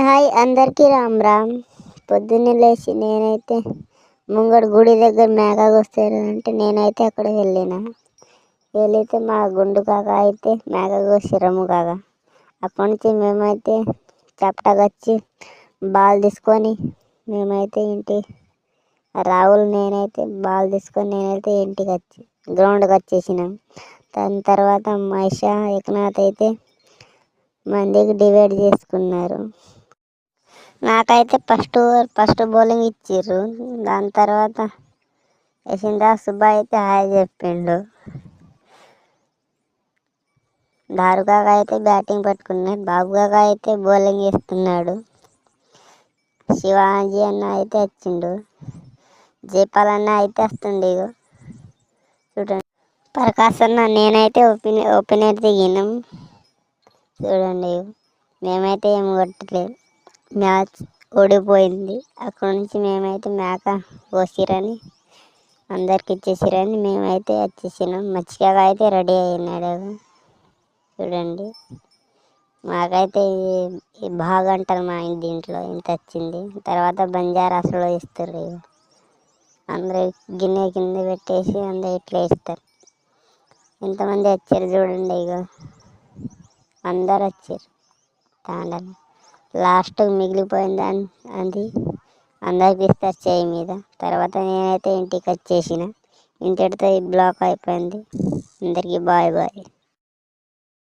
Hi అందరికీ రామ్ రామ్. పొద్దున్నే లేచి నేనైతే ముంగడు గుడి దగ్గర మేక కోస్తారు అంటే నేనైతే అక్కడ వెళితే మా గుండు కాక అయితే మేక కోసిరమ్ము కాక. అప్పటి నుంచి మేమైతే చప్పటగచ్చి బాల్ తీసుకొని మేమైతే రాహుల్ నేనైతే బాల్ తీసుకొని నేనైతే గ్రౌండ్కి వచ్చేసినాం. దాని తర్వాత మహేష్ ఏకనాథ్ అయితే మందికి డివైడ్ చేసుకున్నారు. నాకైతే ఫస్ట్ బౌలింగ్ ఇచ్చిర్రు. దాని తర్వాత యశిందా సుబ్బా అయితే హాయ్ చెప్పిండు. దారుగాక అయితే బ్యాటింగ్ పట్టుకున్నాడు. బాబుగాక అయితే బౌలింగ్ వేస్తున్నాడు. శివాజీ అన్న అయితే వచ్చిండు. జైపాల్ అన్న అయితే వస్తుండే. చూడండి ప్రకాశ్ అన్న నేనైతే ఓపెనర్ దిగినాం. చూడండి మేమైతే ఏం కొట్టలేదు, మ్యాచ్ ఓడిపోయింది. అక్కడ నుంచి మేమైతే మేక కోసిరని అందరికి ఇచ్చేసిరని మేమైతే వచ్చేసినాం. మచ్చిగా అయితే రెడీ అయినాడు. చూడండి మాకైతే బాగా అంటారు మా దీంట్లో ఇంత వచ్చింది. తర్వాత బంజారాసులో ఇస్తారు. అందరూ గిన్నె కింద పెట్టేసి అందరూ ఇట్లా ఇస్తారు. ఎంతమంది వచ్చారు చూడండి. అందరు వచ్చారు. తాండలు లాస్ట్ మిగిలిపోయింది అది అందరికి ఇస్తారు చేయి మీద. తర్వాత నేనైతే ఇంటికి వచ్చేసిన. ఇంతటితో ఈ బ్లాక్ అయిపోయింది. అందరికీ బాయ్ బాయ్.